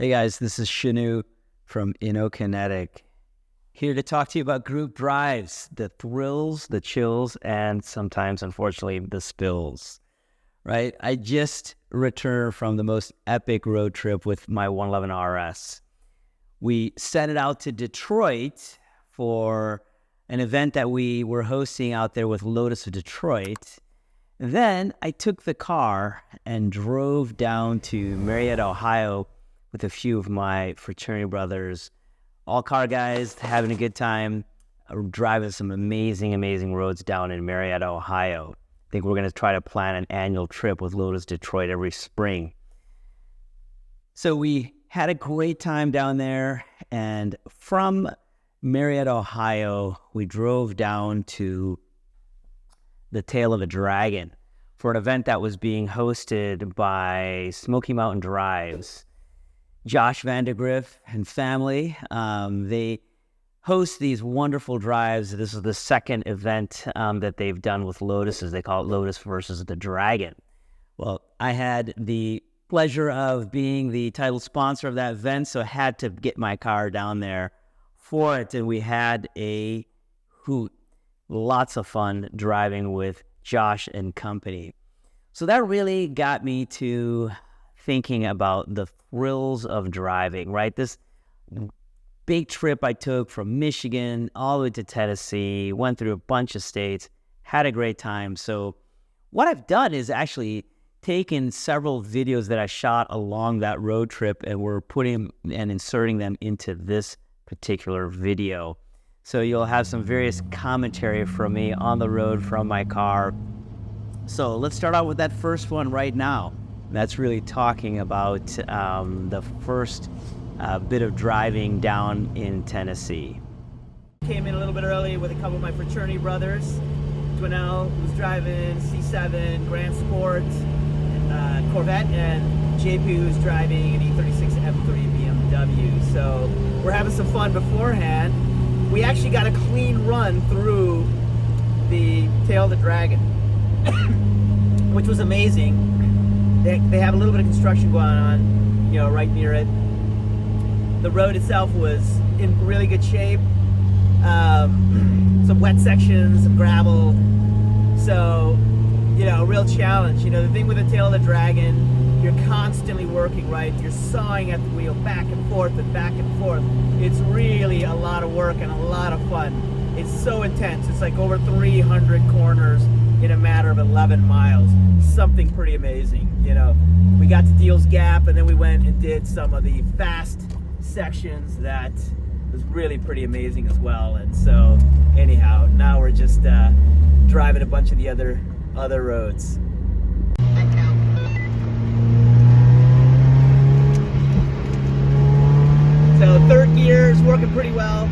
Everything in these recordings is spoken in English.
Hey guys, this is Shinoo from InnoKinetic, here to talk to you about group drives, the thrills, the chills, and sometimes, unfortunately, the spills, right? I just returned from the most epic road trip with my 111 RS. We set it out to Detroit for an event that we were hosting out there with Lotus of Detroit. Then I took the car and drove down to Marietta, Ohio, with a few of my fraternity brothers, all car guys, having a good time, driving some amazing roads down in Marietta, Ohio. I think we're going to try to plan an annual trip with Lotus Detroit every spring. So we had a great time down there, and from Marietta, Ohio, we drove down to the Tail of a Dragon for an event that was being hosted by Smoky Mountain Drives. Josh Vandergriff and family, they host these wonderful drives. This is the second event that they've done with Lotus, as they call it Lotus versus the Dragon. Well, I had the pleasure of being the title sponsor of that event, so I had to get my car down there for it, and we had a hoot. Lots of fun driving with Josh and company. So that really got me to thinking about the thrills of driving, right? This big trip I took from Michigan all the way to Tennessee, went through a bunch of states, had a great time. So what I've done is actually taken several videos that I shot along that road trip, and we're putting and inserting them into this particular video. So you'll have some various commentary from me on the road from my car. So let's start out with that first one right now. That's really talking about the first bit of driving down in Tennessee. Came in a little bit early with a couple of my fraternity brothers. Dwinell was driving C7 Grand Sport Corvette, and JP who's driving an E36 M3 BMW. So we're having some fun beforehand. We actually got a clean run through the Tail of the Dragon, which was amazing. They have a little bit of construction going on, you know, right near it. The road itself was in really good shape. Some wet sections, some gravel. So, you know, a real challenge. You know, the thing with the Tail of the Dragon, you're constantly working, right? You're sawing at the wheel back and forth and back and forth. It's really a lot of work and a lot of fun. It's so intense. It's like over 300 corners in a matter of 11 miles. Something pretty amazing, you know. We got to Deals Gap, and then we went and did some of the fast sections that was really pretty amazing as well. And so anyhow, now we're just driving a bunch of the other roads. So third gear is working pretty well.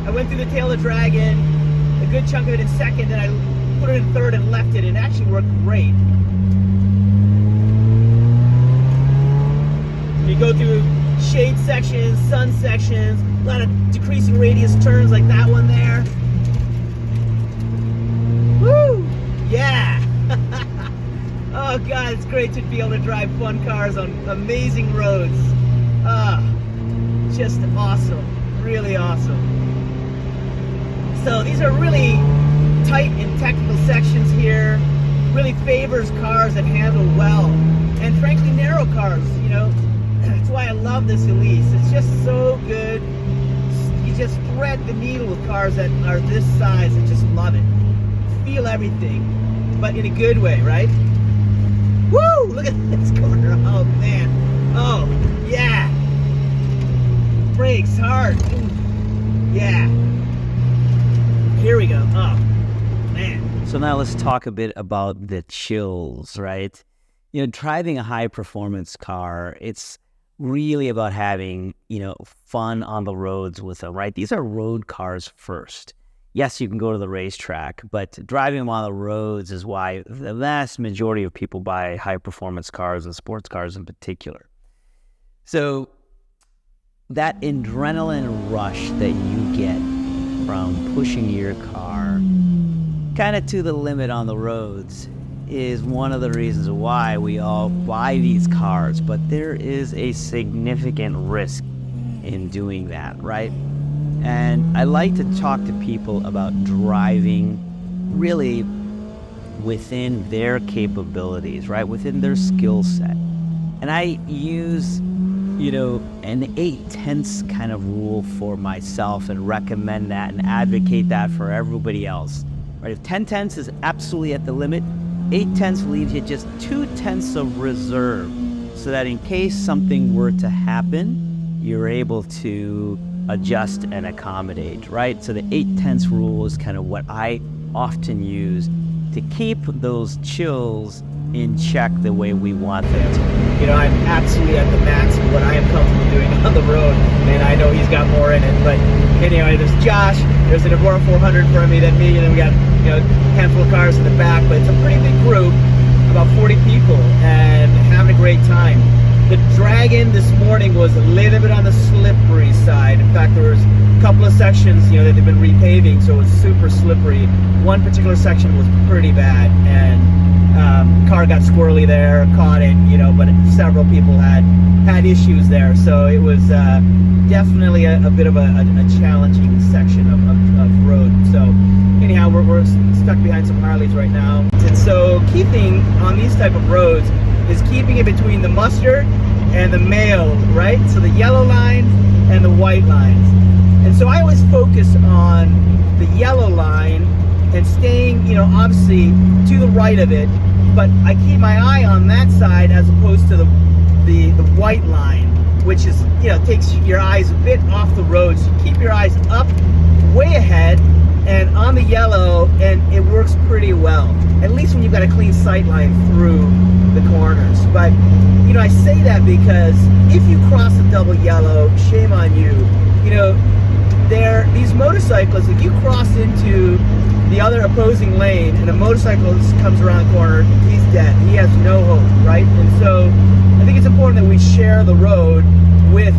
I went through the Tail of the Dragon, a good chunk of it in second, and I put it in third and left it, and it actually worked great. You go through shade sections, sun sections, a lot of decreasing radius turns like that one there. Woo! Yeah! Oh God, it's great to be able to drive fun cars on amazing roads. Just awesome, really awesome. So these are really tight and technical sections here. Really favors cars that handle well, and frankly narrow cars, you know. That's why I love this Elise. It's just so good. You just thread the needle with cars that are this size and just love it. Feel everything, but in a good way, right? Woo! Look at this corner. Oh man. Oh yeah. Brakes hard. Ooh. Yeah. Here we go. Oh man. So now let's talk a bit about the chills, right? You know, driving a high performance car, it's really about having, you know, fun on the roads with them, right? These are road cars first. Yes, you can go to the racetrack, but driving them on the roads is why the vast majority of people buy high performance cars and sports cars in particular. So that adrenaline rush that you get from pushing your car kind of to the limit on the roads is one of the reasons why we all buy these cars, but there is a significant risk in doing that, right? And I like to talk to people about driving really within their capabilities, right? Within their skill set. And I use, an 8/10 kind of rule for myself and recommend that and advocate that for everybody else, right? If 10/10 is absolutely at the limit, 8/10 leaves you just 2/10 of reserve so that in case something were to happen, you're able to adjust and accommodate, right? So the 8/10 rule is kind of what I often use to keep those chills in check the way we want them to. I'm absolutely at the max of what I am comfortable doing on the road, and I know he's got more in it. But anyway, there's Josh, there's an Aurora 400 in front of me, then me, and then we got a handful of cars in the back. But it's a pretty big group, about 40 people, and having a great time. The Dragon this morning was a little bit on the slippery side. In fact, there was a couple of sections, that they've been repaving, so it was super slippery. One particular section was pretty bad, and car got squirrely there, caught it, but several people had issues there. So it was definitely a bit of a challenging section of road. So anyhow, we're stuck behind some Harleys right now. And so key thing on these type of roads is keeping it between the mustard and the mayo, right? So the yellow lines and the white lines. And so I always focus on the yellow line and staying, obviously to the right of it, but I keep my eye on that side as opposed to the white line, which is, takes your eyes a bit off the road. So keep your eyes up, way ahead, and on the yellow, and it works pretty well. At least when you've got a clean sight line through the corners. But, I say that because if you cross a double yellow, shame on you. These motorcyclists, if you cross into the other opposing lane and a motorcyclist comes around the corner, he's dead. He has no hope, right? And so I think it's important that we share the road with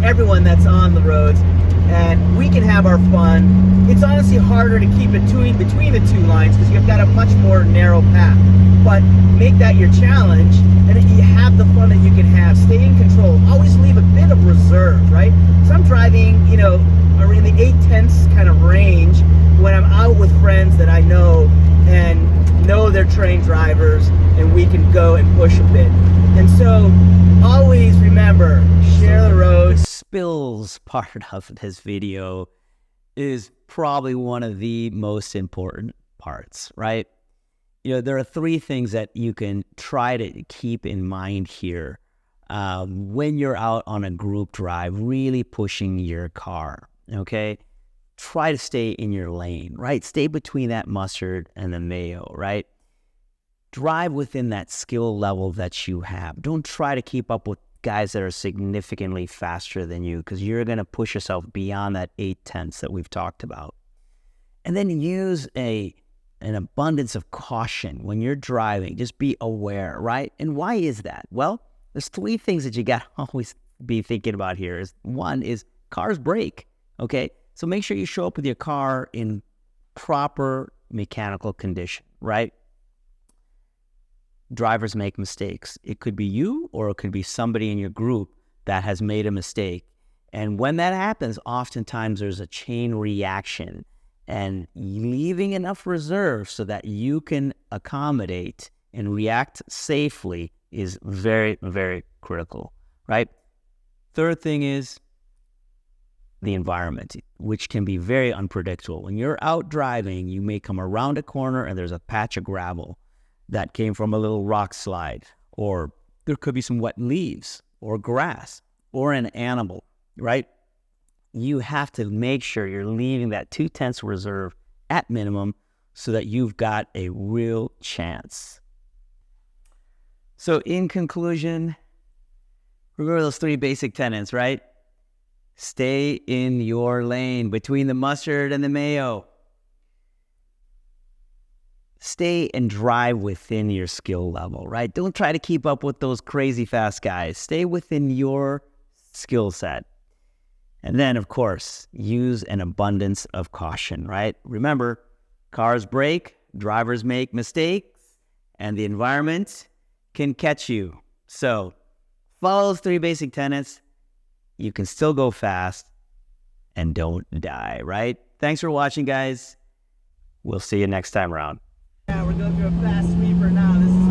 everyone that's on the roads, and we can have our fun. It's honestly harder to keep it between the two lines because you've got a much more narrow path. But make that your challenge, and you have the fun that you can have. Stay in control. Always leave a bit of reserve, right? So I'm driving, are in the 8/10 kind of range when I'm out with friends that I know and know they're trained drivers, and we can go and push a bit. And so always remember, share the road. The spills part of this video is probably one of the most important parts, right? There are three things that you can try to keep in mind here when you're out on a group drive, really pushing your car, okay? Try to stay in your lane, right? Stay between that mustard and the mayo, right? Drive within that skill level that you have. Don't try to keep up with guys that are significantly faster than you because you're going to push yourself beyond that 8/10 that we've talked about. And then use an abundance of caution when you're driving. Just be aware, right? And why is that? Well, there's three things that you got to always be thinking about here. One is cars break, okay? So make sure you show up with your car in proper mechanical condition, right? Drivers make mistakes. It could be you or it could be somebody in your group that has made a mistake. And when that happens, oftentimes there's a chain reaction, and leaving enough reserve so that you can accommodate and react safely is very, very critical, right? Third thing is the environment, which can be very unpredictable. When you're out driving, you may come around a corner and there's a patch of gravel that came from a little rock slide, or there could be some wet leaves or grass or an animal, right? You have to make sure you're leaving that 2/10 reserve at minimum so that you've got a real chance. So in conclusion, remember those three basic tenets, right? Stay in your lane between the mustard and the mayo. Stay and drive within your skill level, right? Don't try to keep up with those crazy fast guys. Stay within your skill set. And then, of course, use an abundance of caution, right? Remember, cars break, drivers make mistakes, and the environment can catch you. So follow those 3 basic tenets. You can still go fast and don't die, right? Thanks for watching, guys. We'll see you next time around. Yeah, we're going through a fast sweeper now. This is